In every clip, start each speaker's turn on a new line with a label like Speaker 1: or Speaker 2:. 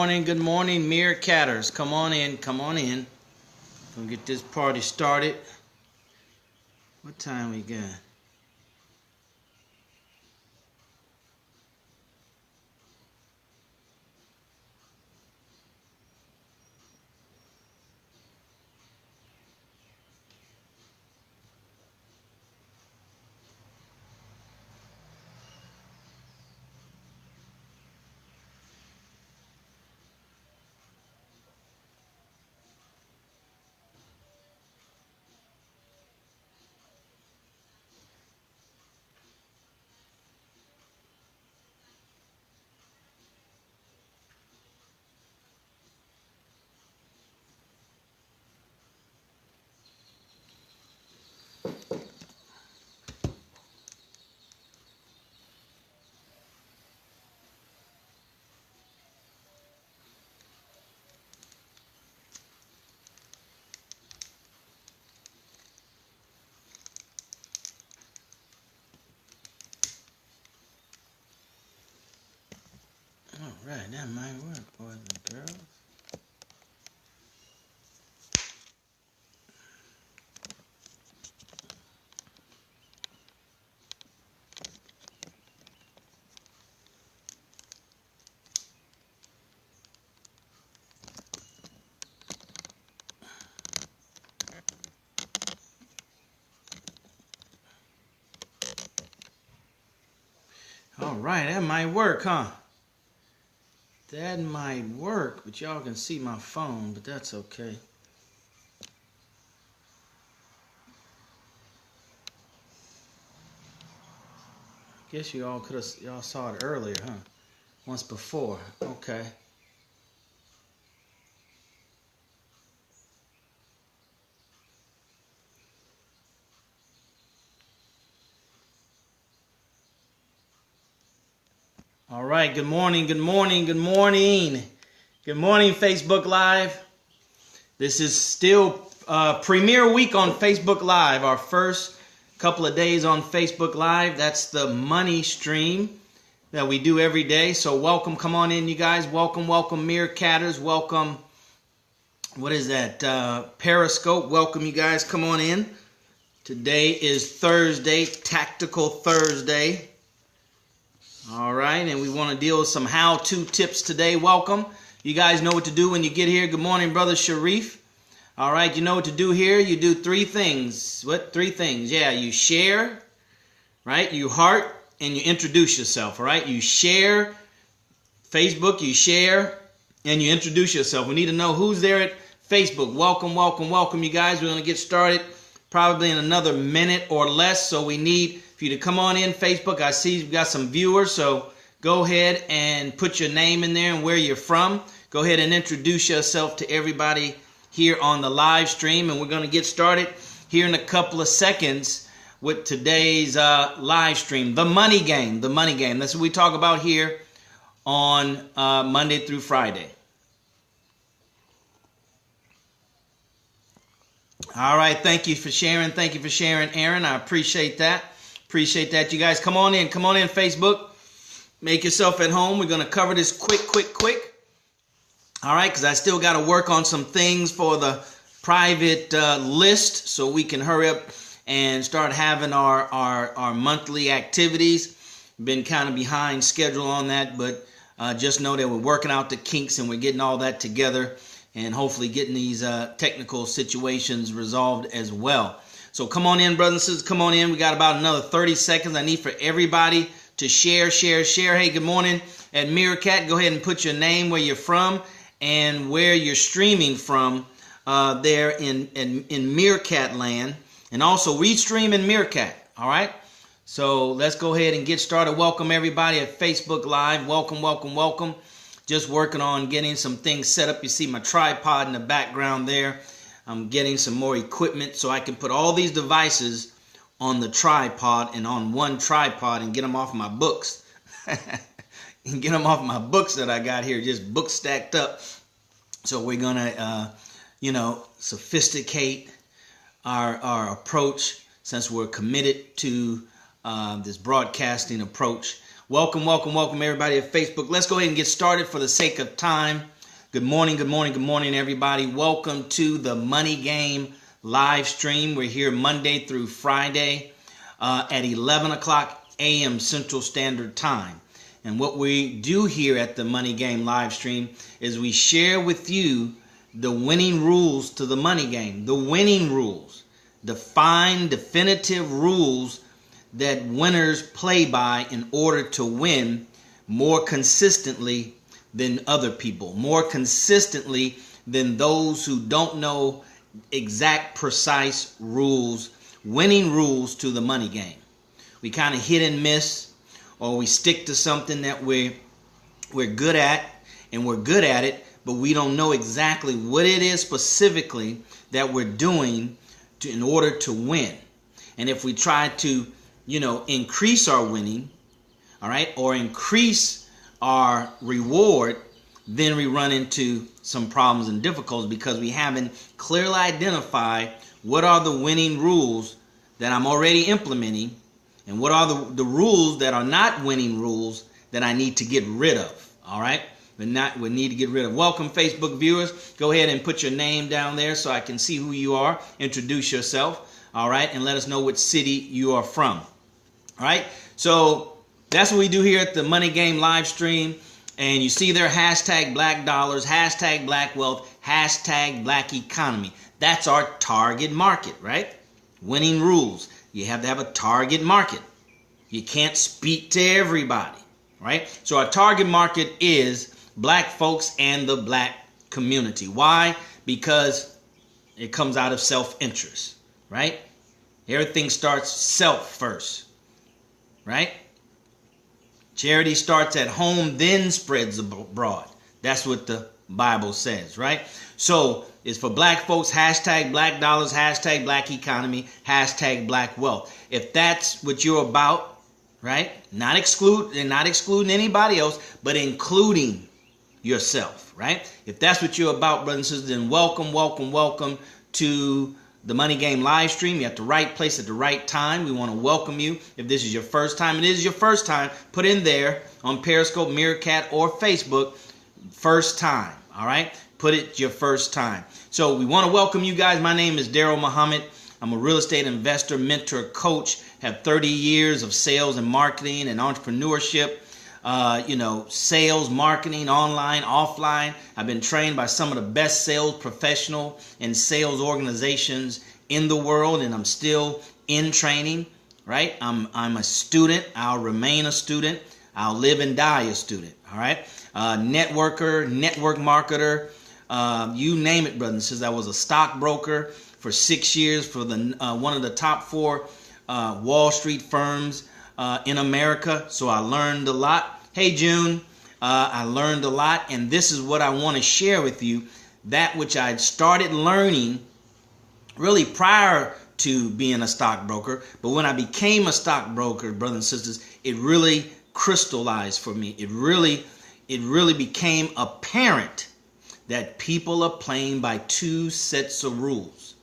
Speaker 1: Good morning, Meerkatters. Come on in, come on in. Gonna get this party started. What time we got? All right, that might work, boys and girls. All right, that might work, huh? That might work, but y'all can see my phone, but that's okay. Guess y'all saw it earlier, huh? Once before. Okay. All right, good morning, good morning, good morning. Good morning, Facebook Live. This is still premiere week on Facebook Live, our first couple of days on Facebook Live. That's the money stream that we do every day. So welcome, come on in, you guys. Welcome, welcome, Meerkatters. Welcome, what is that, Periscope. Welcome, you guys. Come on in. Today is Thursday, Tactical Thursday. All right, and we want to deal with some how-to tips today. Welcome. You guys know what to do when you get here. Good morning, Brother Sharif. All right, you know what to do here. You do three things. What? Three things. Yeah, you share, right? You heart, and you introduce yourself, all right? You share Facebook, you share, and you introduce yourself. We need to know who's there at Facebook. Welcome, welcome, welcome, you guys. We're going to get started probably in another minute or less, so we need for you to come on in Facebook. I see you've got some viewers, so go ahead and put your name in there and where you're from. Go ahead and introduce yourself to everybody here on the live stream, and we're going to get started here in a couple of seconds with today's live stream. The money game, the money game. That's what we talk about here on Monday through Friday. All right, thank you for sharing. Thank you for sharing, Aaron. I appreciate that. Appreciate that. You guys, come on in. Come on in, Facebook. Make yourself at home. We're going to cover this quick. All right, because I still got to work on some things for the private list so we can hurry up and start having our monthly activities. Been kind of behind schedule on that, but just know that we're working out the kinks and we're getting all that together and hopefully getting these technical situations resolved as well. So come on in, brothers and sisters. Come on in. We got about another 30 seconds. I need for everybody to share. Hey, good morning at Meerkat. Go ahead and put your name, where you're from, and where you're streaming from there in Meerkat land. And also, we stream in Meerkat. All right? So let's go ahead and get started. Welcome, everybody, at Facebook Live. Welcome, welcome, welcome. Just working on getting some things set up. You see my tripod in the background there. I'm getting some more equipment so I can put all these devices on the tripod and on one tripod and get them off my books. And get them off my books that I got here, just books stacked up. So we're going to, sophisticate our approach since we're committed to this broadcasting approach. Welcome everybody at Facebook. Let's go ahead and get started for the sake of time. Good morning, everybody. Welcome to the Money Game live stream. We're here Monday through Friday at 11 o'clock a.m. Central Standard Time. And what we do here at the Money Game live stream is we share with you the winning rules to the money game. The winning rules. Defined, definitive rules that winners play by in order to win more consistently than other people, more consistently than those who don't know exact, precise rules, winning rules to the money game. We kind of hit and miss, or we stick to something that we're good at, and we're good at it, but we don't know exactly what it is specifically that we're doing in order to win. And if we try to increase our winning, all right, or increase our reward, then we run into some problems and difficulties because we haven't clearly identified what are the winning rules that I'm already implementing and what are the rules that are not winning rules that I need to get rid of, all right? We need to get rid of. Welcome, Facebook viewers. Go ahead and put your name down there so I can see who you are. Introduce yourself, all right, and let us know which city you are from. All right, so that's what we do here at the Money Game live stream. And you see there hashtag black dollars, hashtag black wealth, hashtag black economy. That's our target market, right? Winning rules. You have to have a target market. You can't speak to everybody, right? So our target market is black folks and the black community. Why? Because it comes out of self-interest, right? Everything starts self first. Right? Charity starts at home, then spreads abroad. That's what the Bible says, right? So it's for black folks, hashtag black dollars, hashtag black economy, hashtag black wealth. If that's what you're about, right? Not excluding anybody else, but including yourself, right? If that's what you're about, brothers and sisters, then welcome to the Money Game live stream. You're at the right place at the right time. We want to welcome you. If this is your first time, it is your first time, put in there on Periscope, Meerkat, or Facebook, first time. All right? Put it your first time. So we want to welcome you guys. My name is DarrellMuhammad. I'm a real estate investor, mentor, coach. Have 30 years of sales and marketing and entrepreneurship. Sales, marketing, online, offline. I've been trained by some of the best sales professional and sales organizations in the world, and I'm still in training, right? I'm a student. I'll remain a student. I'll live and die a student, all right? Networker, network marketer, you name it, brothers and sisters. I was a stockbroker for 6 years for one of the top 4 Wall Street firms in America, so I learned a lot. Hey, June, I learned a lot, and this is what I want to share with you, that which I started learning really prior to being a stockbroker, but when I became a stockbroker, brothers and sisters, it really crystallized for me. It really became apparent that people are playing by 2 sets of rules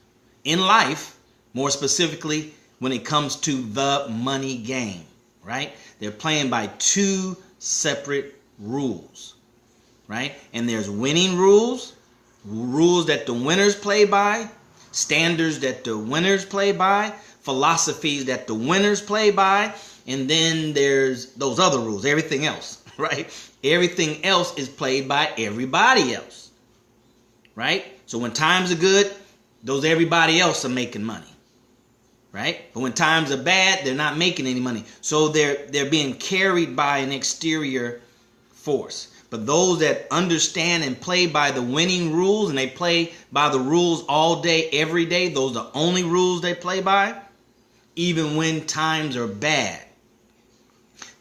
Speaker 1: in life, more specifically when it comes to the money game, right? They're playing by 2 separate rules, right? And there's winning rules, rules that the winners play by, standards that the winners play by, philosophies that the winners play by, and then there's those other rules, everything else, right? Everything else is played by everybody else, right? So when times are good, those everybody else are making money. Right? But when times are bad, they're not making any money. So they're being carried by an exterior force. But those that understand and play by the winning rules, and they play by the rules all day, every day, those are the only rules they play by, even when times are bad,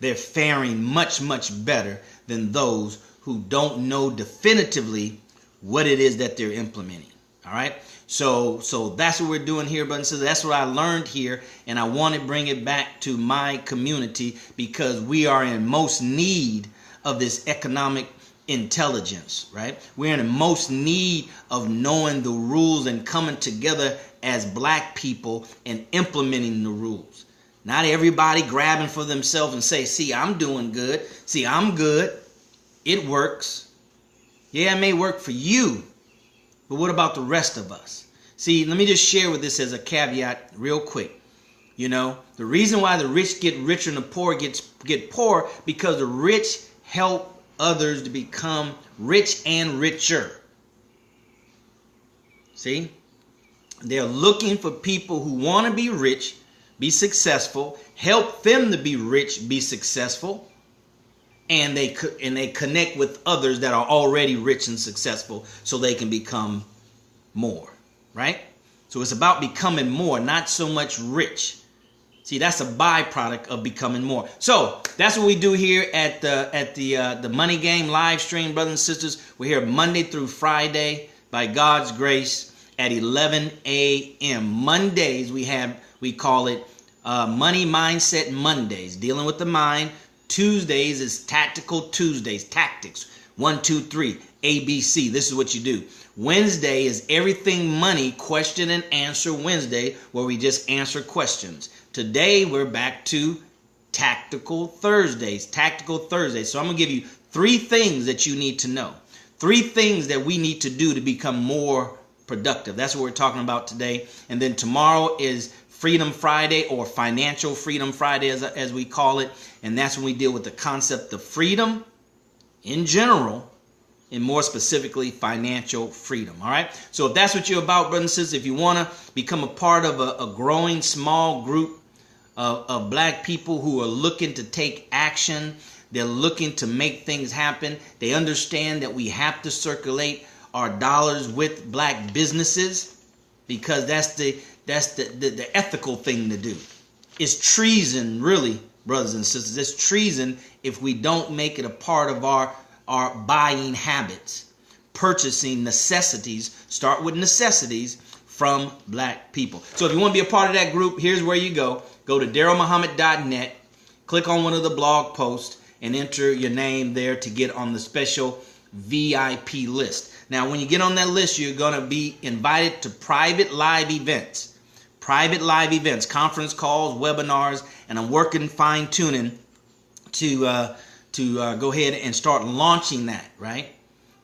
Speaker 1: they're faring much, much better than those who don't know definitively what it is that they're implementing. All right? So that's what we're doing here, brothers and sisters. That's what I learned here, and I want to bring it back to my community because we are in most need of this economic intelligence, right? We're in the most need of knowing the rules and coming together as black people and implementing the rules. Not everybody grabbing for themselves and say, see, I'm doing good. See, I'm good. It works. Yeah, it may work for you, but what about the rest of us? See, let me just share with this as a caveat real quick. You know, the reason why the rich get richer and the poor get poor, because the rich help others to become rich and richer. See? They're looking for people who want to be rich, be successful, help them to be rich, be successful, and they connect with others that are already rich and successful so they can become more, right? So it's about becoming more, not so much rich. See, that's a byproduct of becoming more. So that's what we do here at the Money Game live stream, brothers and sisters. We're here Monday through Friday by God's grace at 11 a.m. Mondays we call it Money Mindset Mondays, dealing with the mind. Tuesdays is Tactical Tuesdays, tactics. 1, 2, 3, ABC. This is what you do. Wednesday is Everything Money, Question and Answer Wednesday, where we just answer questions. Today we're back to Tactical Thursdays. Tactical Thursdays. So I'm going to give you 3 things that you need to know. 3 things that we need to do to become more productive. That's what we're talking about today. And then tomorrow is Freedom Friday, or Financial Freedom Friday as we call it. And that's when we deal with the concept of freedom in general, and more specifically financial freedom. All right. So if that's what you're about, brothers and sisters, if you want to become a part of a growing small group of black people who are looking to take action, they're looking to make things happen. They understand that we have to circulate our dollars with black businesses, because that's the ethical thing to do. It's treason, really, brothers and sisters. It's treason if we don't make it a part of our buying habits. Purchasing necessities, start with necessities from black people. So if you want to be a part of that group, here's where you go. Go to DarrellMuhammad.net, click on one of the blog posts, and enter your name there to get on the special VIP list. Now, when you get on that list, you're going to be invited to private live events, conference calls, webinars, and I'm working fine-tuning to go ahead and start launching that, right?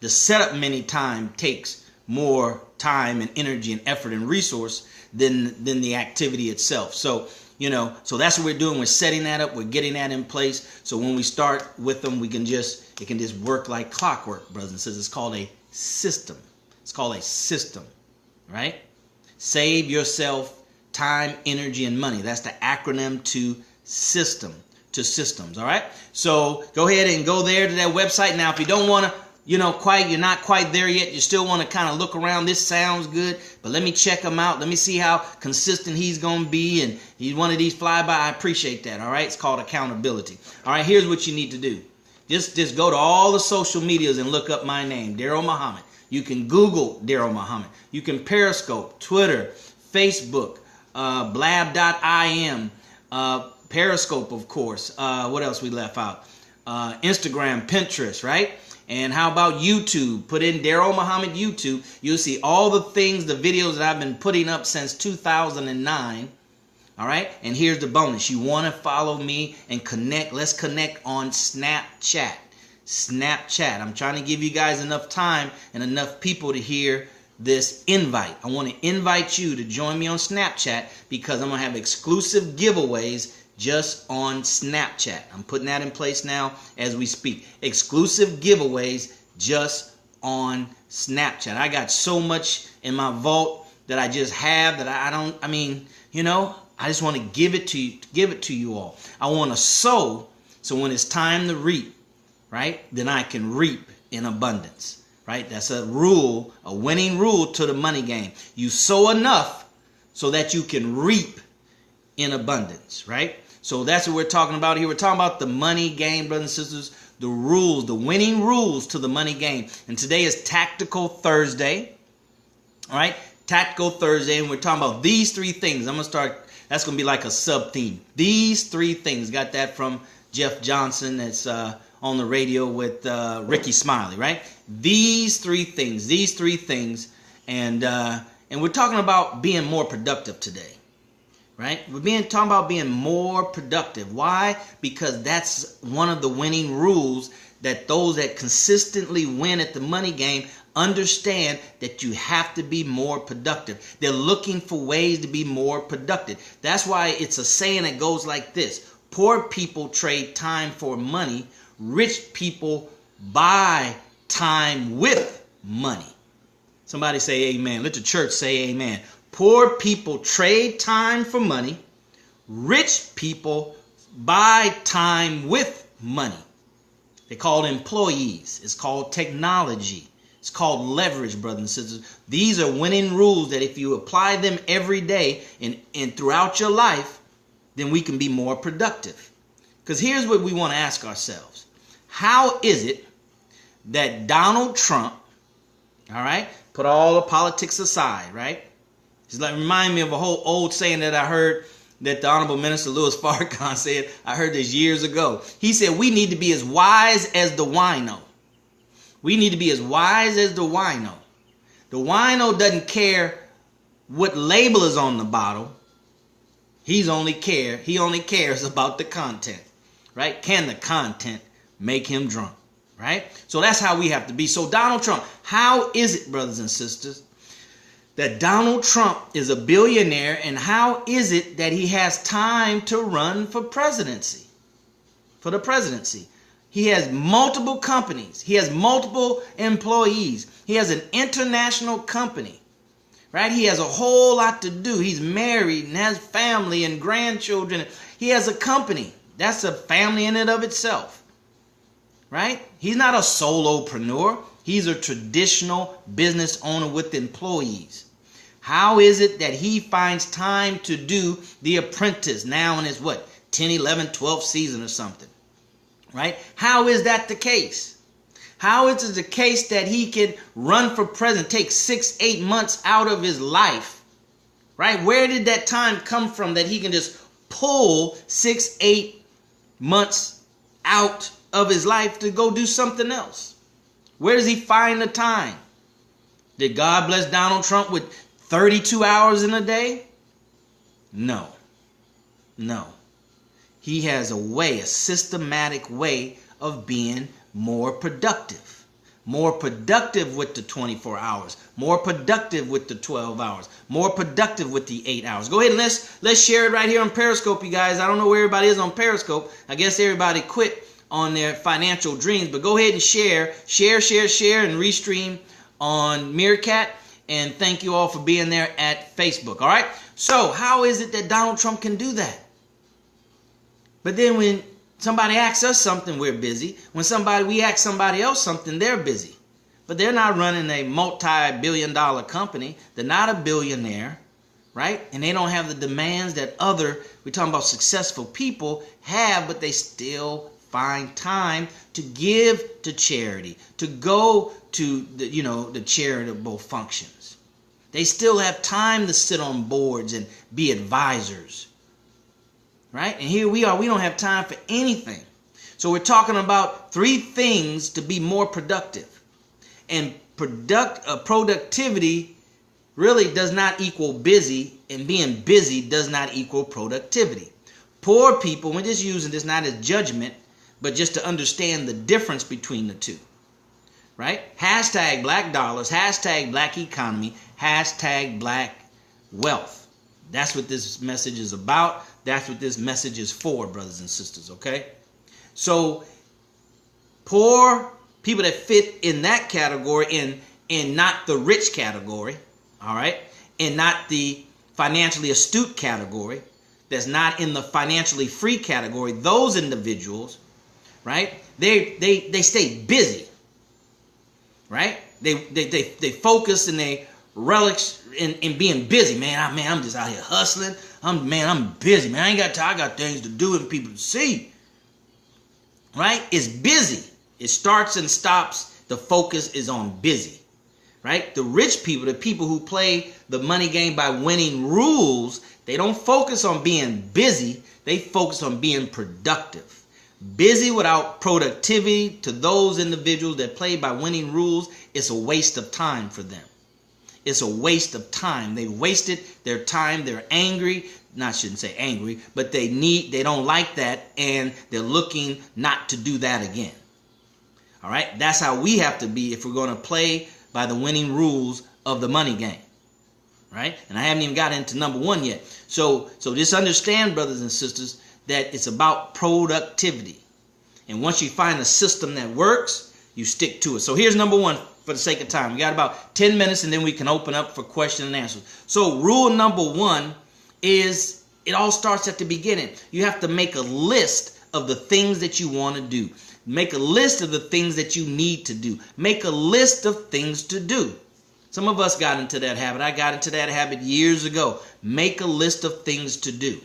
Speaker 1: The setup many times takes more time and energy and effort and resource than the activity itself. So, you know, so that's what we're doing. We're setting that up. We're getting that in place. So when we start with them, it can just work like clockwork, brothers and sisters. It's called a system. It's called a system, right? Save yourself time, energy, and money. That's the acronym to system, to systems, all right? So go ahead and go there to that website. Now, if you don't want to, you're not quite there yet, you still want to kind of look around, this sounds good, but let me check him out. Let me see how consistent he's going to be, and he's one of these flyby. I appreciate that, all right? It's called accountability. All right, here's what you need to do. Just go to all the social medias and look up my name, Darrell Muhammad. You can Google Darrell Muhammad. You can Periscope, Twitter, Facebook, blab.im, Periscope, of course. What else we left out? Instagram, Pinterest, right? And how about YouTube? Put in Darrell Muhammad YouTube. You'll see all the things, the videos that I've been putting up since 2009. All right. And here's the bonus. You want to follow me and connect. Let's connect on Snapchat. Snapchat. I'm trying to give you guys enough time and enough people to hear this invite. I want to invite you to join me on Snapchat, because I'm going to have exclusive giveaways just on Snapchat. I'm putting that in place now as we speak. Exclusive giveaways just on Snapchat. I got so much in my vault that I just have that I just want to give it to you all. I want to sow, so when it's time to reap, right, then I can reap in abundance, right? That's a rule, a winning rule to the money game. You sow enough so that you can reap in abundance, right? So that's what we're talking about here. We're talking about the money game, brothers and sisters, the rules, the winning rules to the money game. And today is Tactical Thursday, all right? Tactical Thursday, and we're talking about these 3 things. I'm going to start, that's going to be like a sub-theme. These 3 things, got that from Jeff Johnson, that's on the radio with Ricky Smiley, right? These 3 things, and we're talking about being more productive today. right? We're talking about being more productive. Why? Because that's one of the winning rules, that those that consistently win at the money game understand that you have to be more productive. They're looking for ways to be more productive. That's why it's a saying that goes like this: poor people trade time for money. Rich people buy time with money. Somebody say amen. Let the church say amen. Poor people trade time for money. Rich people buy time with money. They're called employees. It's called technology. It's called leverage, brothers and sisters. These are winning rules that if you apply them every day and throughout your life, then we can be more productive. Because here's what we want to ask ourselves. How is it that Donald Trump, all right, put all the politics aside, right? It's like, remind me of a whole old saying that I heard that the Honorable Minister Louis Farrakhan said. I heard this years ago. He said, we need to be as wise as the wino. We need to be as wise as the wino. The wino doesn't care what label is on the bottle. He only cares about the content, right? Can the content make him drunk, right? So that's how we have to be. So Donald Trump, how is it, brothers and sisters, that Donald Trump is a billionaire, and how is it that he has time to run for presidency? For the presidency. He has multiple companies. He has multiple employees. He has an international company, right? He has a whole lot to do. He's married and has family and grandchildren. He has a company. That's a family in and of itself, right? He's not a solopreneur. He's a traditional business owner with employees. How is it that he finds time to do The Apprentice now in his 10, 11, 12th season or something, right? How is that the case? How is it the case that he can run for president, take 6-8 months out of his life, right? Where did that time come from that he can just pull 6-8 months out of his life to go do something else? Where does he find the time? Did God bless Donald Trump with 32 hours in a day? No. He has a systematic way of being more productive. More productive with the 24 hours. More productive with the 12 hours. More productive with the 8 hours. Go ahead and let's share it right here on Periscope, you guys. I don't know where everybody is on Periscope. I guess everybody quit on their financial dreams, but go ahead and share, and restream on Meerkat. And thank you all for being there at Facebook. All right. So how is it that Donald Trump can do that? But then when somebody asks us something, we're busy. When we ask somebody else something, they're busy. But they're not running a multi-billion-dollar company. They're not a billionaire, right? And they don't have the demands that we're talking about successful people have, but they still find time to give to charity, to go to the charitable functions. They still have time to sit on boards and be advisors, right? And here we are, we don't have time for anything. So we're talking about 3 things to be more productive. And productivity really does not equal busy, and being busy does not equal productivity. Poor people, we're just using this not as judgment, but just to understand the difference between the two, right? Hashtag black dollars, hashtag black economy, hashtag black wealth. That's what this message is about. That's what this message is for, brothers and sisters, okay? So poor people that fit in that category, in not the rich category, all right, and not the financially astute category, that's not in the financially free category, those individuals, right? They stay busy, right? They focus and they relish in being busy. Man, I'm just out here hustling. I'm busy, man. I ain't got time. I got things to do and people to see, right? It's busy. It starts and stops. The focus is on busy, right? The rich people, the people who play the money game by winning rules, they don't focus on being busy. They focus on being productive. Busy without productivity, to those individuals that play by winning rules, it's a waste of time for them. It's a waste of time. They wasted their time. They're angry. I shouldn't say angry, but they don't like that, and they're looking not to do that again. All right? That's how we have to be if we're going to play by the winning rules of the money game. Right? And I haven't even got into number one yet. So just understand, brothers and sisters, that it's about productivity. And once you find a system that works, you stick to it. So here's number one for the sake of time. We got about 10 minutes, and then we can open up for question and answers. So rule number one is it all starts at the beginning. You have to make a list of the things that you want to do. Make a list of the things that you need to do. Make a list of things to do. Some of us got into that habit. I got into that habit years ago. Make a list of things to do.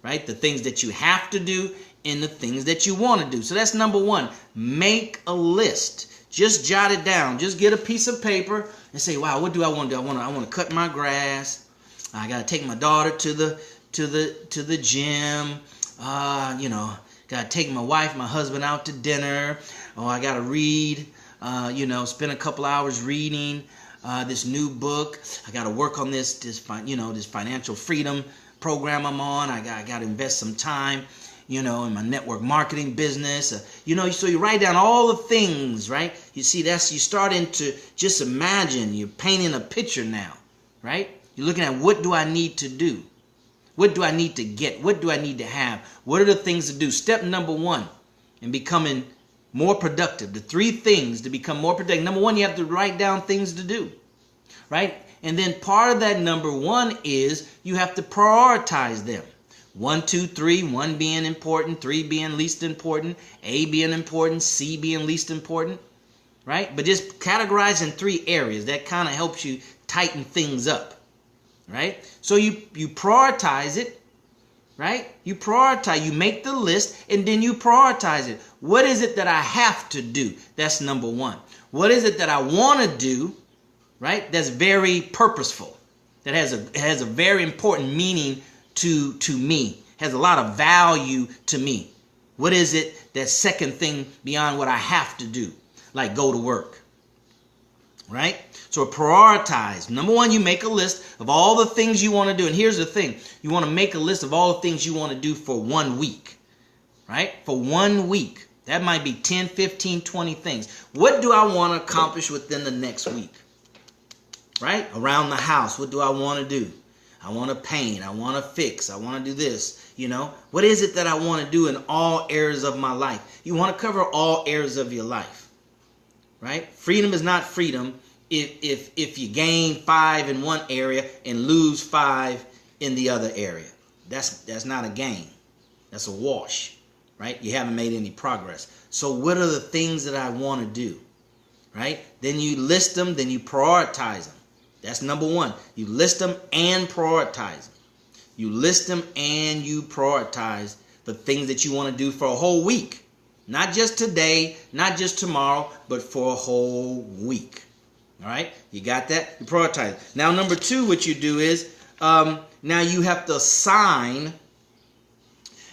Speaker 1: Right? The things that you have to do and the things that you want to do. So that's number one. Make a list. Just jot it down. Just get a piece of paper and say, wow, what do I want to do? I want to cut my grass. I got to take my daughter to the gym. Got to take my wife, my husband out to dinner. Oh, I got to read, spend a couple hours reading this new book. I got to work on this financial freedom program I'm on. I got to invest some time, in my network marketing business. So you write down all the things, right? You see, you starting to just imagine. You're painting a picture now, right? You're looking at, what do I need to do? What do I need to get? What do I need to have? What are the things to do? Step number one in becoming more productive. The three things to become more productive. Number one, you have to write down things to do, right? And then part of that number one is you have to prioritize them. 1, 2, 3, 1 being important, 3 being least important, A being important, C being least important, right? But just categorize in 3 areas. That kind of helps you tighten things up, right? So you prioritize it, right? You prioritize, you make the list, and then you prioritize it. What is it that I have to do? That's number one. What is it that I want to do, right? That's very purposeful. That has a very important meaning to me. Has a lot of value to me. What is it, that second thing beyond what I have to do? Like go to work, right? So prioritize. Number one, you make a list of all the things you want to do. And here's the thing. You want to make a list of all the things you want to do for 1 week, right? For 1 week. That might be 10, 15, 20 things. What do I want to accomplish within the next week? Right? Around the house, what do I want to do? I want to paint. I want to fix. I want to do this. What is it that I want to do in all areas of my life? You want to cover all areas of your life, right? Freedom is not freedom if you gain 5 in one area and lose 5 in the other area. That's not a gain. That's a wash, right? You haven't made any progress. So what are the things that I want to do, right? Then you list them, then you prioritize them. That's number one. You list them and prioritize them. You list them and you prioritize the things that you want to do for a whole week. Not just today, not just tomorrow, but for a whole week. All right? You got that? You prioritize. Now, number two, what you do is, now you have to assign,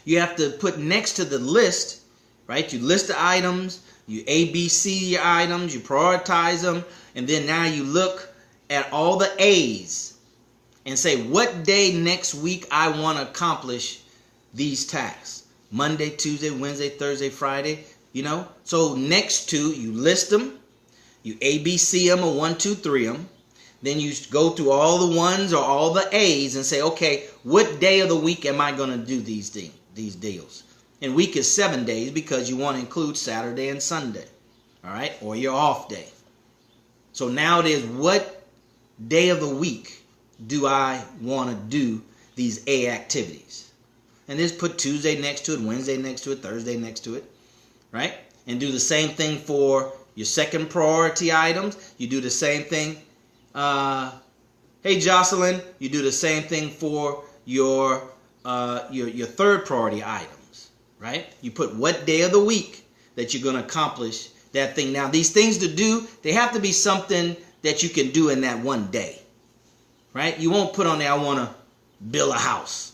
Speaker 1: you have to put next to the list, right? You list the items, you ABC your items, you prioritize them, and then now you look at all the A's and say, what day next week I want to accomplish these tasks? Monday, Tuesday, Wednesday, Thursday, Friday, So next to, you list them, you ABC them, or 1, 2, 3 them. Then you go through all the ones or all the A's and say, okay, what day of the week am I going to do these deals? And week is 7 days because you want to include Saturday and Sunday, all right, or your off day. So now it is, what day of the week do I want to do these A activities? And just put Tuesday next to it, Wednesday next to it, Thursday next to it, right? And do the same thing for your second priority items. You do the same thing. Hey, Jocelyn, you do the same thing for your third priority items, right? You put what day of the week that you're going to accomplish that thing. Now, these things to do, they have to be something that you can do in that one day, right? You won't put on there, I want to build a house,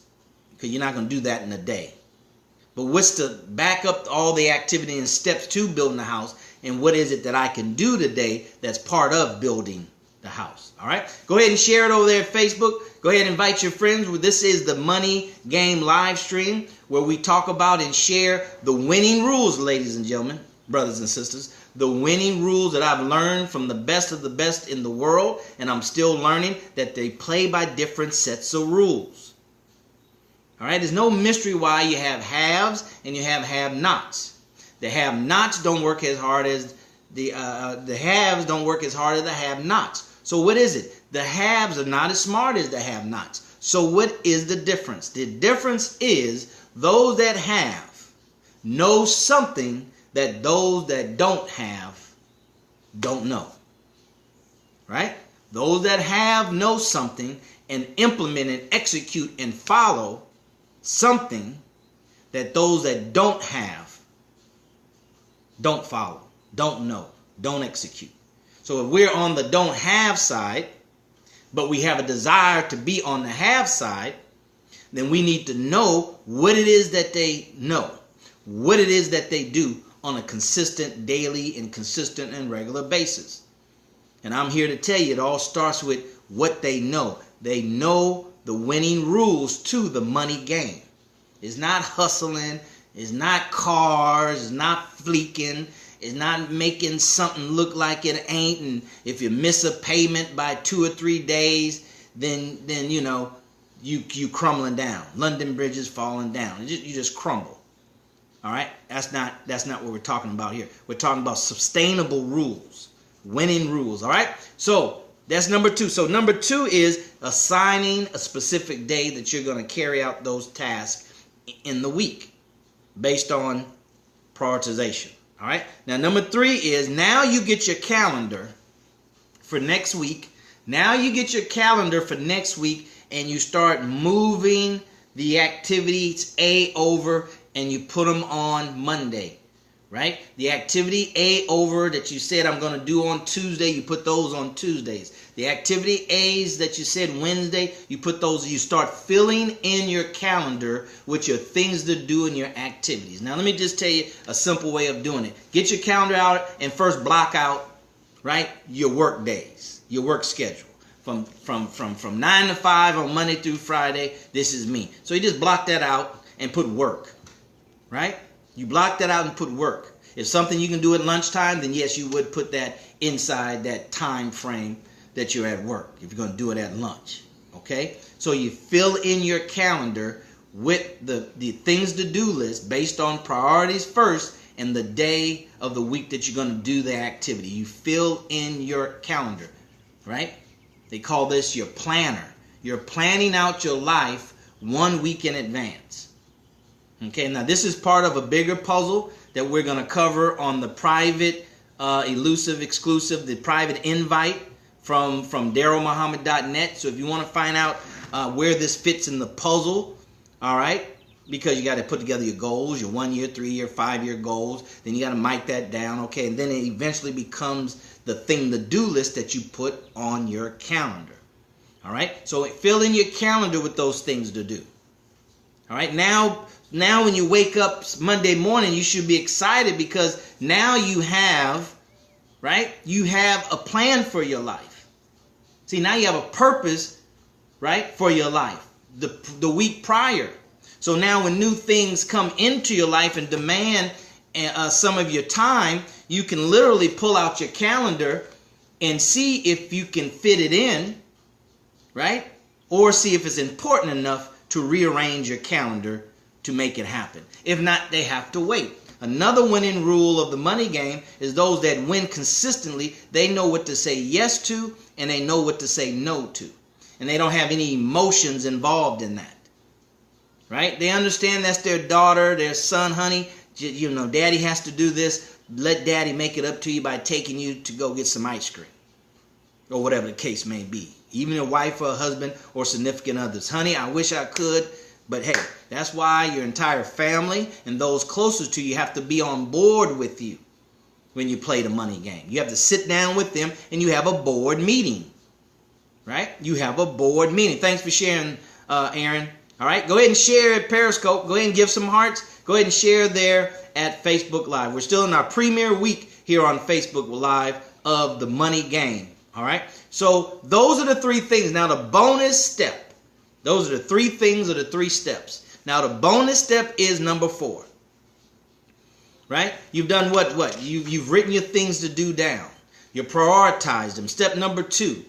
Speaker 1: because you're not going to do that in a day. But what's to back up all the activity and steps to building a house, and what is it that I can do today that's part of building the house. All right? Go ahead and share it over there at Facebook. Go ahead and invite your friends. This is the Money Game live stream where we talk about and share the winning rules, ladies and gentlemen, brothers and sisters. The winning rules that I've learned from the best of the best in the world, and I'm still learning that they play by different sets of rules. All right? There's no mystery why you have haves and you have have-nots. The have-nots don't work as hard as the haves don't work as hard as the have-nots. So what is it? The haves are not as smart as the have-nots. So what is the difference? The difference is those that have know something that those that don't have don't know. Right? Those that have know something and implement and execute and follow something that those that don't have don't follow, don't know, don't execute. So if we're on the don't have side, but we have a desire to be on the have side, then we need to know what it is that they know, what it is that they do on a consistent daily and consistent and regular basis. And I'm here to tell you it all starts with what they know. They know the winning rules to the money game. It's not hustling, it's not cars, it's not fleeking, it's not making something look like it ain't, and if you miss a payment by 2 or 3 days, then you know you crumbling down. London Bridge is falling down. You just crumble. All right? That's not what we're talking about here. We're talking about sustainable rules, winning rules. All right? So that's number 2. So number 2 is assigning a specific day that you're going to carry out those tasks in the week based on prioritization. All right. Now, number 3 is now you get your calendar for next week. Now you get your calendar for next week and you start moving the activities A over and you put them on Monday. Right? The activity A over that you said I'm going to do on Tuesday, you put those on Tuesdays. The activity A's that you said Wednesday, you put those, you start filling in your calendar with your things to do and your activities. Now, let me just tell you a simple way of doing it. Get your calendar out and first block out, right, your work days, your work schedule. From 9 to 5 on Monday through Friday, this is me. So you just block that out and put work, right? You block that out and put work. If something you can do at lunchtime, then yes, you would put that inside that time frame that you're at work, if you're going to do it at lunch. Okay? So you fill in your calendar with the things to do list based on priorities first and the day of the week that you're going to do the activity. You fill in your calendar, right? They call this your planner. You're planning out your life 1 week in advance. Okay, now this is part of a bigger puzzle that we're going to cover on the private, elusive, exclusive, the private invite from DarrellMuhammad.net. So if you want to find out where this fits in the puzzle, all right, because you got to put together your goals, your 1 year, 3 year, 5 year goals, then you got to mic that down, okay, and then it eventually becomes the thing, the do list that you put on your calendar. All right, so fill in your calendar with those things to do. All right, now when you wake up Monday morning, you should be excited because now you have, right? You have a plan for your life. See, now you have a purpose, right, for your life the week prior. So now when new things come into your life and demand some of your time, you can literally pull out your calendar and see if you can fit it in, right? Or see if it's important enough to rearrange your calendar to make it happen. If not, they have to wait. Another winning rule of the money game is those that win consistently, they know what to say yes to and they know what to say no to. And they don't have any emotions involved in that. Right? They understand that's their daughter, their son, honey. You know, daddy has to do this. Let daddy make it up to you by taking you to go get some ice cream. Or whatever the case may be. Even a wife or a husband or significant others. Honey, I wish I could. But hey, that's why your entire family and those closest to you have to be on board with you when you play the money game. You have to sit down with them and you have a board meeting. Right? You have a board meeting. Thanks for sharing, Aaron. All right, go ahead and share at Periscope. Go ahead and give some hearts. Go ahead and share there at Facebook Live. We're still in our premiere week here on Facebook Live of the money game. All right. So those are the three things. Now the bonus step. Those are the three things or the three steps. Now the bonus step is number 4. Right? You've done what? You've written your things to do down. You prioritized them. Step number 2.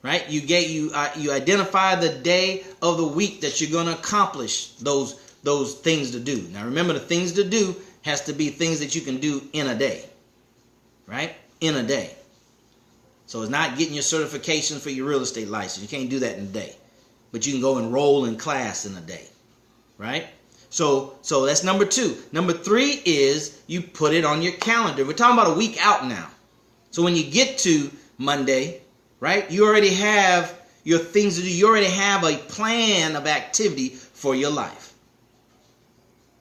Speaker 1: Right? You identify the day of the week that you're going to accomplish those things to do. Now remember, the things to do has to be things that you can do in a day. Right? In a day. So it's not getting your certification for your real estate license. You can't do that in a day. But you can go enroll in class in a day. Right? So that's number 2. Number 3 is you put it on your calendar. We're talking about a week out now. So when you get to Monday, right, you already have your things to do. You already have a plan of activity for your life.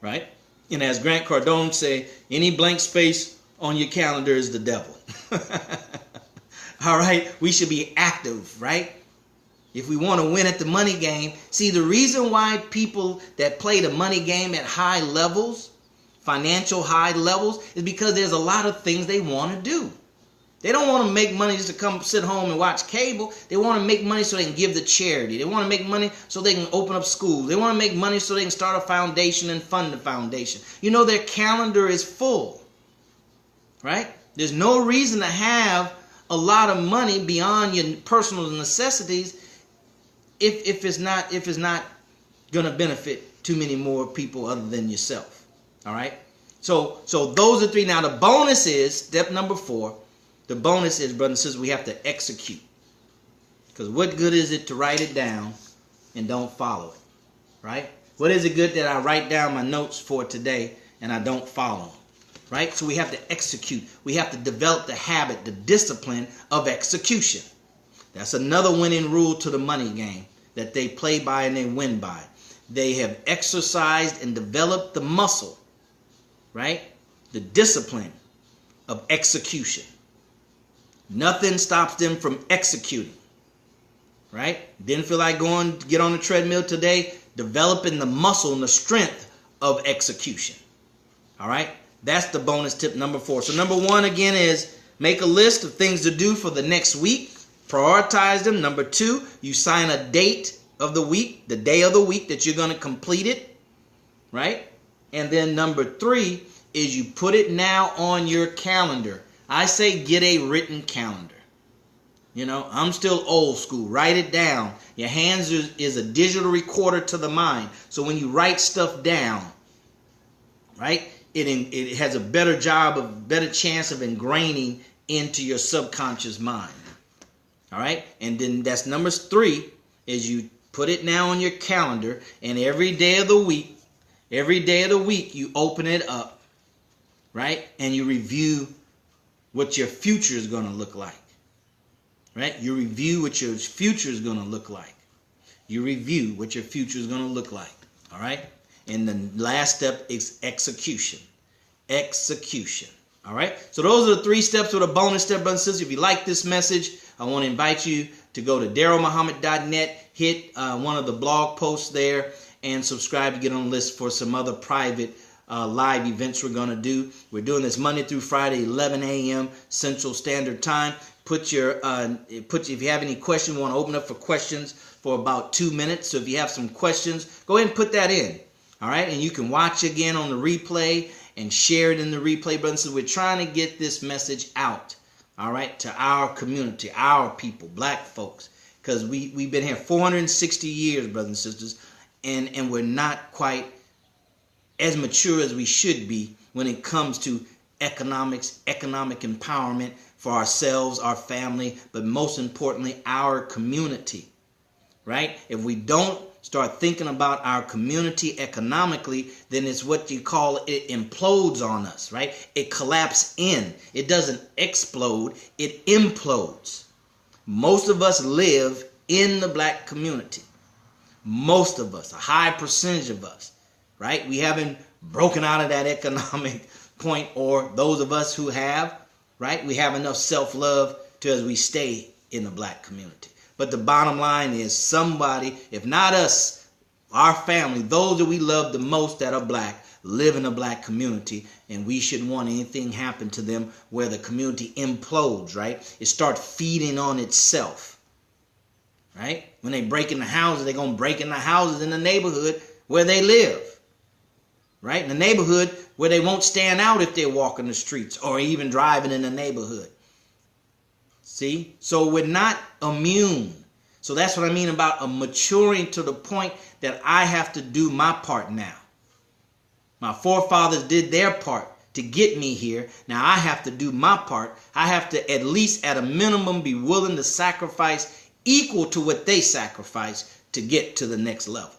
Speaker 1: Right? And as Grant Cardone say, any blank space on your calendar is the devil. All right? We should be active, right? If we want to win at the money game. See, the reason why people that play the money game at high levels, financial high levels, is because there's a lot of things they want to do. They don't want to make money just to come sit home and watch cable. They want to make money so they can give to charity. They want to make money so they can open up schools. They want to make money so they can start a foundation and fund the foundation. You know, their calendar is full, right? There's no reason to have a lot of money beyond your personal necessities if it's not going to benefit too many more people other than yourself. All right? So those are 3. Now the bonus is step number 4. The bonus is, brothers and sisters, we have to execute. Because what good is it to write it down and don't follow it? Right? What is it good that I write down my notes for today and I don't follow them? Right? So we have to execute. We have to develop the habit, the discipline of execution. That's another winning rule to the money game that they play by and they win by. They have exercised and developed the muscle, right? The discipline of execution. Nothing stops them from executing, right? Didn't feel like going to get on the treadmill today. Developing the muscle and the strength of execution. All right? That's the bonus tip number 4. So number 1 again is make a list of things to do for the next week. Prioritize them. Number 2, you sign a date of the week, the day of the week that you're going to complete it, right? And then number 3 is you put it now on your calendar. I say get a written calendar. You know, I'm still old school. Write it down. Your hands is a digital recorder to the mind. So when you write stuff down, right, it has a better chance of ingraining into your subconscious mind. All right? And then that's number 3 is you put it now on your calendar, and every day of the week you open it up, right? And you review what your future is going to look like. Right? You review what your future is going to look like. You review what your future is going to look like. All right? And the last step is execution. Execution. All right? So those are the 3 steps with a bonus step, brothers and sisters. If you like this message, I want to invite you to go to DarrellMuhammad.net, hit one of the blog posts there, and subscribe to get on the list for some other private live events we're going to do. We're doing this Monday through Friday, 11 a.m. Central Standard Time. If you have any questions, we want to open up for questions for about 2 minutes. So if you have some questions, go ahead and put that in. All right, and you can watch again on the replay and share it in the replay, brothers. So we're trying to get this message out, all right, to our community, our people, black folks, because we've been here 460 years, brothers and sisters, and we're not quite as mature as we should be when it comes to economic empowerment for ourselves, our family, but most importantly, our community, right? If we don't start thinking about our community economically, then it's what you call it implodes on us, right? It collapses in. It doesn't explode, it implodes. Most of us live in the black community. Most of us, a high percentage of us, right? We haven't broken out of that economic point, or those of us who have, right? We have enough self-love as we stay in the black community. But the bottom line is somebody, if not us, our family, those that we love the most that are black, live in a black community, and we shouldn't want anything happen to them where the community implodes, right? It starts feeding on itself, right? When they break in the houses, they're going to break in the houses in the neighborhood where they live, right? In the neighborhood where they won't stand out if they're walking the streets or even driving in the neighborhood. See? So we're not immune. So that's what I mean about a maturing to the point that I have to do my part now. My forefathers did their part to get me here. Now I have to do my part. I have to at least at a minimum be willing to sacrifice equal to what they sacrificed to get to the next level.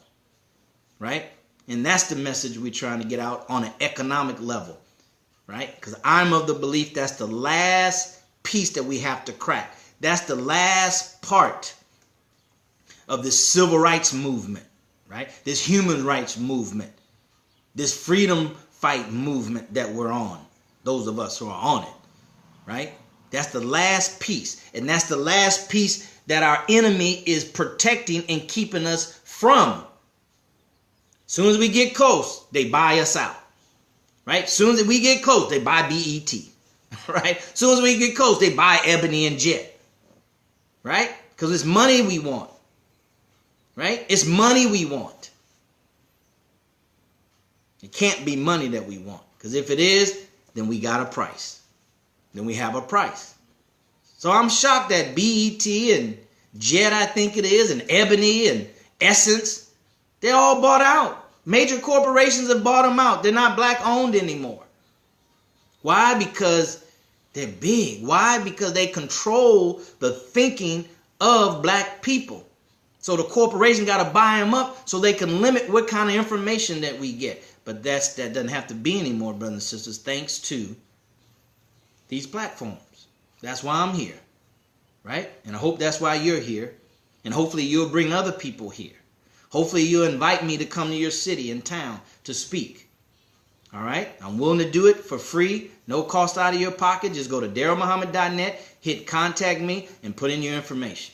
Speaker 1: Right? And that's the message we're trying to get out on an economic level. Right? Because I'm of the belief that's the last piece that we have to crack. That's the last part of this civil rights movement, right? This human rights movement, this freedom fight movement that we're on, those of us who are on it, right? That's the last piece. And that's the last piece that our enemy is protecting and keeping us from. As soon as we get close, they buy us out, right? As soon as we get close, they buy BET, right? As soon as we get close, they buy Ebony and Jet, right? Because it's money we want. Right? It's money we want. It can't be money that we want. Because if it is, then we got a price. Then we have a price. So I'm shocked that BET and Jet, I think it is, and Ebony and Essence, they're all bought out. Major corporations have bought them out. They're not black owned anymore. Why? Because they're big. Why? Because they control the thinking of black people. So the corporation got to buy them up so they can limit what kind of information that we get. But that doesn't have to be anymore, brothers and sisters, thanks to these platforms. That's why I'm here, right? And I hope that's why you're here. And hopefully you'll bring other people here. Hopefully you'll invite me to come to your city and town to speak. All right? I'm willing to do it for free, no cost out of your pocket. Just go to DarrellMuhammad.net, hit contact me, and put in your information.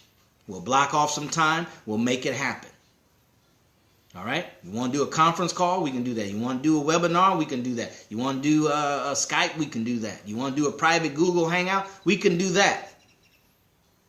Speaker 1: We'll block off some time. We'll make it happen. All right? You want to do a conference call? We can do that. You want to do a webinar? We can do that. You want to do a Skype? We can do that. You want to do a private Google Hangout? We can do that.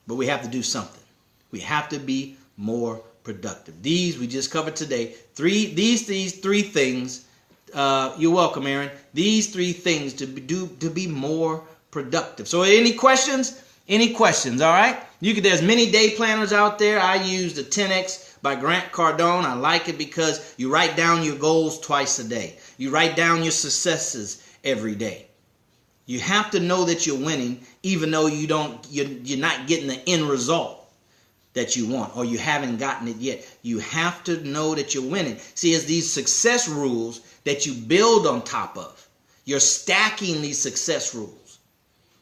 Speaker 1: But we have to do something. We have to be more productive. These we just covered today. These three things. You're welcome, Aaron. These three things to be more productive. So any questions? Any questions? All right. There's many day planners out there. I use the 10X by Grant Cardone. I like it because you write down your goals twice a day. You write down your successes every day. You have to know that you're winning, even though you're not getting the end result that you want, or you haven't gotten it yet. You have to know that you're winning. See, it's these success rules that you build on top of. You're stacking these success rules.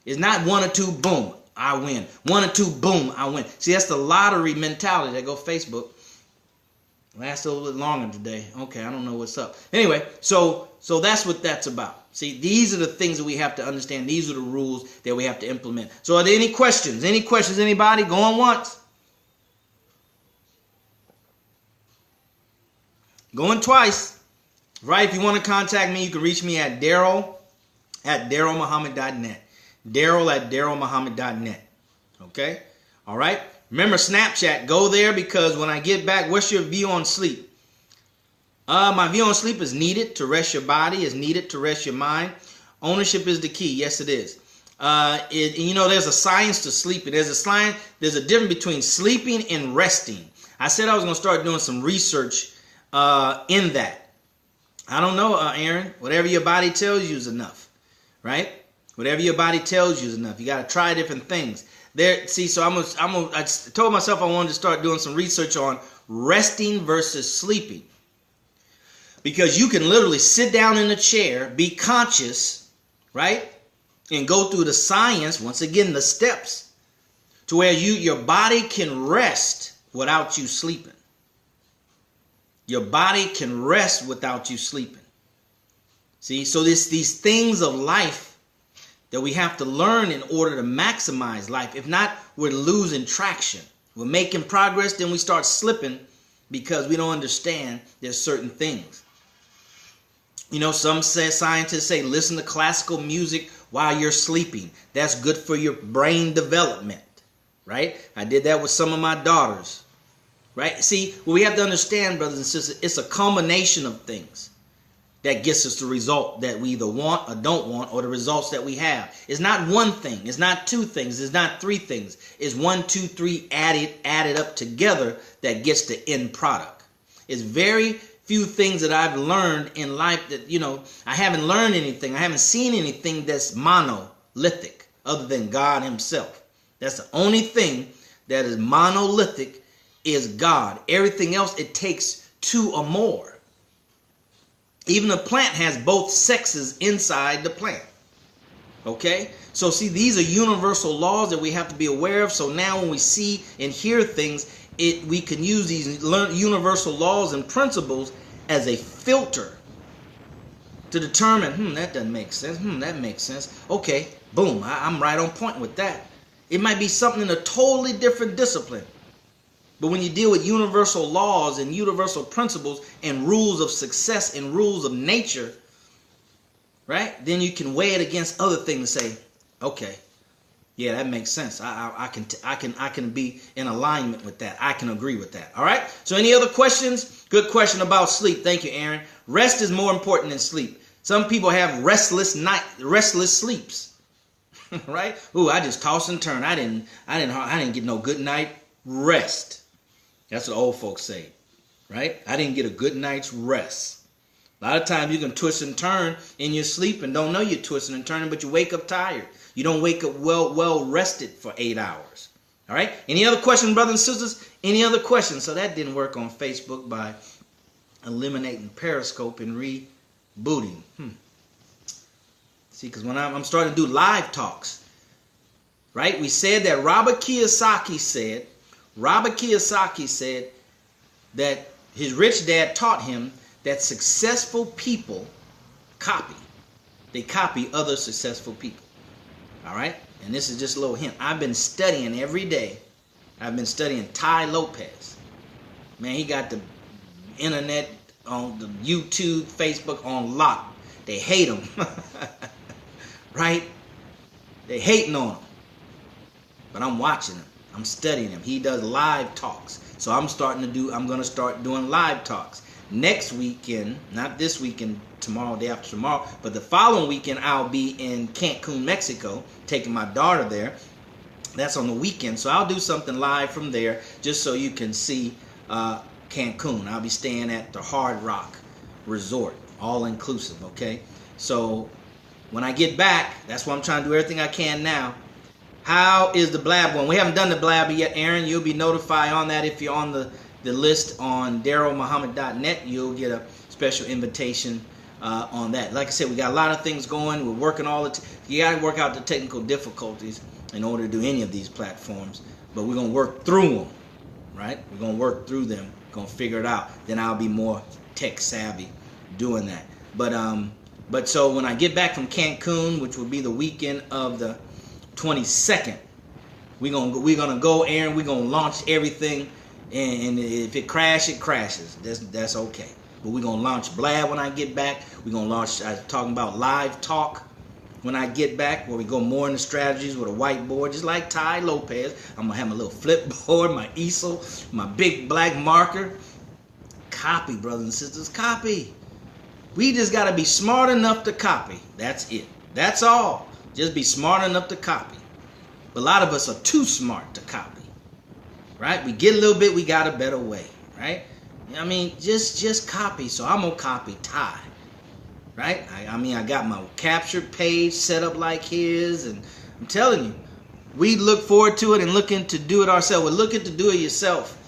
Speaker 1: It's not one or two, boom, I win. One or two, boom, I win. See, that's the lottery mentality. There go Facebook. Last a little bit longer today. Okay, I don't know what's up. Anyway, so that's what that's about. See, these are the things that we have to understand. These are the rules that we have to implement. So are there any questions? Any questions, anybody? Going once. Going twice. Right, if you want to contact me, you can reach me at DarrellMuhammad.net. Darrell@DarrellMuhammad.net. Okay? All right? Remember Snapchat. Go there because when I get back, what's your view on sleep? My view on sleep is needed to rest your body, is needed to rest your mind. Ownership is the key. Yes, it is. There's a science to sleeping. There's a difference between sleeping and resting. I said I was going to start doing some research in that. I don't know, Aaron. Whatever your body tells you is enough, right? Whatever your body tells you is enough. You got to try different things. I told myself I wanted to start doing some research on resting versus sleeping. Because you can literally sit down in a chair, be conscious, right? And go through the science, once again, the steps, to where your body can rest without you sleeping. Your body can rest without you sleeping. See, so these things of life that we have to learn in order to maximize life. If not, we're losing traction. We're making progress, then we start slipping because we don't understand there's certain things. You know, scientists say listen to classical music while you're sleeping. That's good for your brain development, right? I did that with some of my daughters, right? See, what we have to understand, brothers and sisters, it's a combination of things that gets us the result that we either want or don't want, or the results that we have. It's not one thing. It's not two things. It's not three things. It's 1, 2, 3 added up together that gets the end product. It's very few things that I've learned in life that, you know, I haven't learned anything. I haven't seen anything that's monolithic other than God himself. That's the only thing that is monolithic is God. Everything else, it takes two or more. Even a plant has both sexes inside the plant. Okay? So see, these are universal laws that we have to be aware of. So now when we see and hear things, we can use these universal laws and principles as a filter to determine, that doesn't make sense. That makes sense. Okay, boom, I'm right on point with that. It might be something in a totally different discipline. But when you deal with universal laws and universal principles and rules of success and rules of nature, right? Then you can weigh it against other things and say, okay, yeah, that makes sense. I can be in alignment with that. I can agree with that. All right. So any other questions? Good question about sleep. Thank you, Aaron. Rest is more important than sleep. Some people have restless sleeps. Right? Ooh, I just toss and turn. I didn't get no good night rest. That's what old folks say, right? I didn't get a good night's rest. A lot of times you can twist and turn in your sleep and don't know you're twisting and turning, but you wake up tired. You don't wake up well rested for 8 hours. All right? Any other questions, brothers and sisters? Any other questions? So that didn't work on Facebook by eliminating Periscope and rebooting. See, because when I'm starting to do live talks, right? We said that Robert Kiyosaki said that his rich dad taught him that successful people copy. They copy other successful people. All right? And this is just a little hint. I've been studying every day. I've been studying Ty Lopez. Man, he got the internet on the YouTube, Facebook on lock. They hate him. Right? They hating on him. But I'm watching him. I'm studying him. He does live talks. So I'm going to start doing live talks. Next weekend, not this weekend, tomorrow, day after tomorrow, but the following weekend I'll be in Cancun, Mexico, taking my daughter there. That's on the weekend. So I'll do something live from there just so you can see Cancun. I'll be staying at the Hard Rock Resort, all inclusive, okay? So when I get back, that's why I'm trying to do everything I can now. How is the blab one? We haven't done the blab yet, Aaron. You'll be notified on that if you're on the list on DarrellMuhammad.net. You'll get a special invitation on that. Like I said, we got a lot of things going. We're working you got to work out the technical difficulties in order to do any of these platforms. But we're going to work through them, right? We're going to work through them. Going to figure it out. Then I'll be more tech savvy doing that. But so when I get back from Cancun, which will be the weekend of the 22nd, we're gonna go, Aaron. We're gonna launch everything, and if it crashes, it crashes. That's okay. But we're gonna launch Blab when I get back. We're gonna launch. I'm talking about live talk when I get back, where we go more into strategies with a whiteboard, just like Ty Lopez. I'm gonna have my little flipboard, my easel, my big black marker. Copy, brothers and sisters, copy. We just gotta be smart enough to copy. That's it. That's all. Just be smart enough to copy. But a lot of us are too smart to copy. Right? We get a little bit, we got a better way. Right? I mean, just copy. So I'm going to copy Ty. Right? I got my captured page set up like his. And I'm telling you, we look forward to it and looking to do it ourselves. We're looking to do it yourself.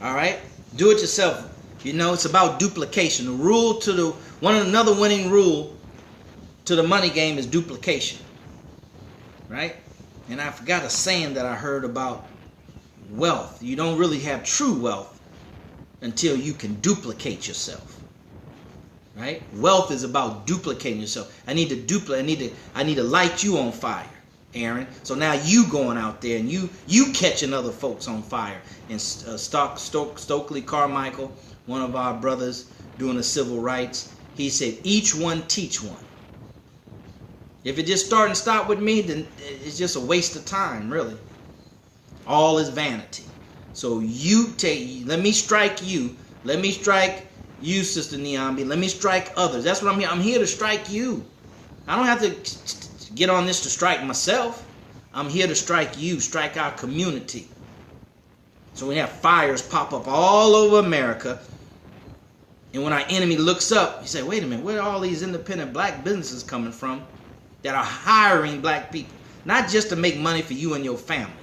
Speaker 1: All right? Do it yourself. You know, it's about duplication. The rule to another winning rule to the money game is duplication. Right? And I forgot a saying that I heard about wealth. You don't really have true wealth until you can duplicate yourself. Right? Wealth is about duplicating yourself. I need to light you on fire, Aaron. So now you going out there and you catching other folks on fire. And Stokely Carmichael, one of our brothers doing the civil rights, He said, each one teach one. If it just start and stop with me, then it's just a waste of time, really. All is vanity. So let me strike you. Let me strike you, Sister Niambi. Let me strike others. That's what I'm here. I'm here to strike you. I don't have to get on this to strike myself. I'm here to strike you, strike our community. So we have fires pop up all over America. And when our enemy looks up, he say, wait a minute, where are all these independent black businesses coming from that are hiring black people? Not just to make money for you and your family.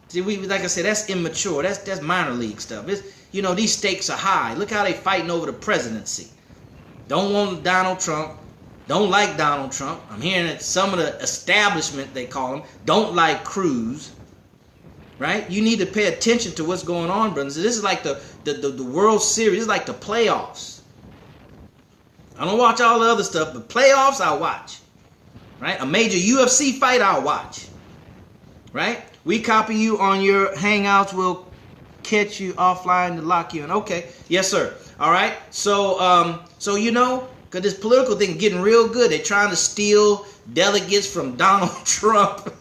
Speaker 1: See, like I said, that's immature. That's minor league stuff. These stakes are high. Look how they fighting over the presidency. Don't want Donald Trump. Don't like Donald Trump. I'm hearing that some of the establishment, they call them, don't like Cruz. Right? You need to pay attention to what's going on, brothers. This is like the World Series. This is like the playoffs. I don't watch all the other stuff, but playoffs I'll watch. Right? A major UFC fight I'll watch. Right? We copy you on your Hangouts. We'll catch you offline to lock you in. Okay. Yes, sir. All right. So because this political thing getting real good. They're trying to steal delegates from Donald Trump.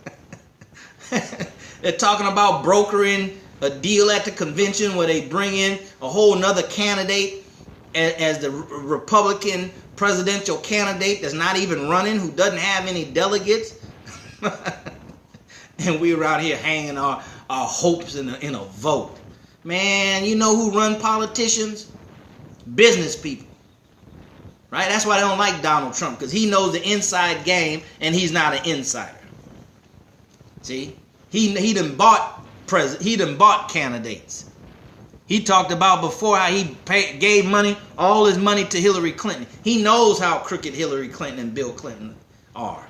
Speaker 1: They're talking about brokering a deal at the convention where they bring in a whole nother candidate as the Republican presidential candidate that's not even running, who doesn't have any delegates. And we're out here hanging our hopes in a vote. Man, you know who run politicians? Business people. Right? That's why they don't like Donald Trump, because he knows the inside game and he's not an insider. See? He done bought candidates. He talked about before how he gave all his money to Hillary Clinton. He knows how crooked Hillary Clinton and Bill Clinton are.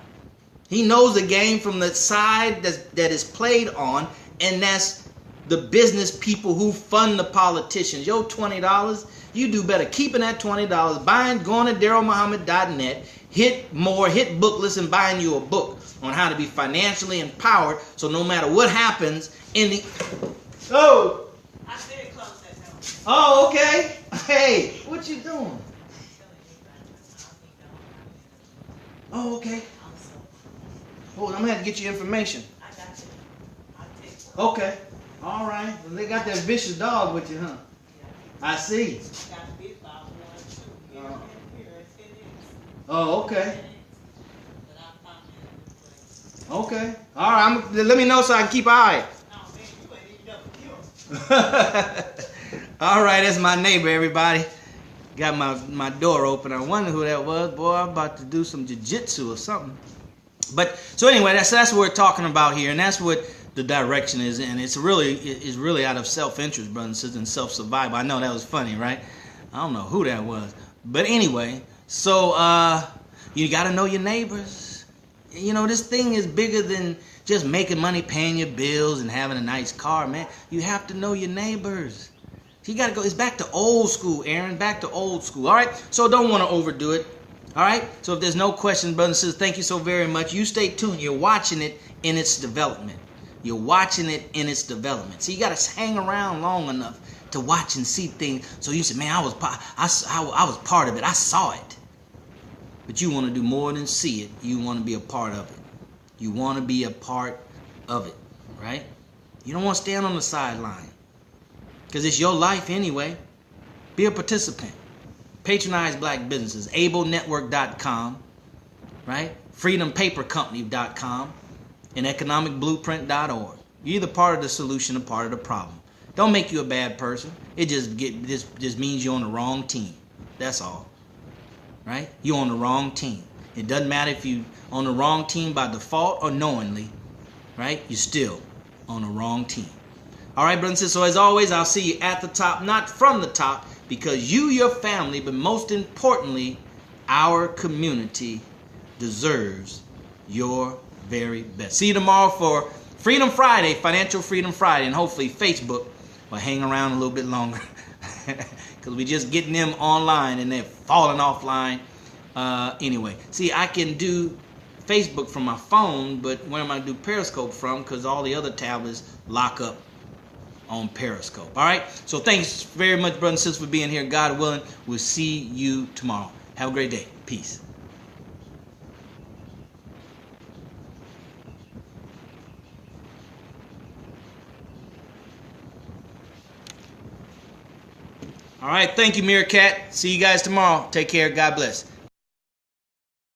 Speaker 1: He knows the game from the side that is played on, and that's the business people who fund the politicians. Yo, $20, you do better keeping that $20, going to DarrellMuhammad.net, hit booklets and buying you a book on how to be financially empowered, so no matter what happens in the... Oh!
Speaker 2: I said close that door.
Speaker 1: Oh, okay. Hey, what you doing? Oh, okay. Hold on, I'm going to have to get you information.
Speaker 2: I got you. I'll take it.
Speaker 1: Okay. All right. Well, they got that vicious dog with you, huh? I see.
Speaker 2: Got the big dog one too. Here, it is.
Speaker 1: Oh, okay.
Speaker 2: But I'll pop in this place.
Speaker 1: Okay. All right. Let me know so I can keep an eye.
Speaker 2: No, man, you ain't even know you.
Speaker 1: All right. That's my neighbor, everybody. Got my door open. I wonder who that was. Boy, I'm about to do some jiu-jitsu or something. But so anyway, that's what we're talking about here, and that's what the direction is, and it's really out of self-interest, brothers and sisters, and self-survival. I know that was funny, right? I don't know who that was, but anyway, so you got to know your neighbors. You know, this thing is bigger than just making money, paying your bills, and having a nice car, man. You have to know your neighbors. So you got to go. It's back to old school, Aaron. Back to old school. All right. So don't want to overdo it. All right, so if there's no questions, brothers and sisters, thank you so very much. You stay tuned. You're watching it in its development. You're watching it in its development. So you got to hang around long enough to watch and see things. So you say, man, I was part of it. I saw it. But you want to do more than see it. You want to be a part of it. You want to be a part of it, right? You don't want to stand on the sideline because it's your life anyway. Be a participant. Patronize black businesses. AbleNetwork.com, right? FreedomPaperCompany.com and EconomicBlueprint.org. You're either part of the solution or part of the problem. Don't make you a bad person. It just means you're on the wrong team. That's all, right? You're on the wrong team. It doesn't matter if you're on the wrong team by default or knowingly, right? You're still on the wrong team. All right, brothers and sisters. So as always, I'll see you at the top, not from the top. Because you, your family, but most importantly, our community deserves your very best. See you tomorrow for Freedom Friday, Financial Freedom Friday, and hopefully Facebook will hang around a little bit longer because we're just getting them online and they're falling offline. Anyway, see, I can do Facebook from my phone, but where am I do Periscope from? Because all the other tablets lock up on Periscope. All right? So thanks very much, brothers and sisters, for being here. God willing, we'll see you tomorrow. Have a great day. Peace. All right, thank you, Meerkat. See you guys tomorrow. Take care. God bless.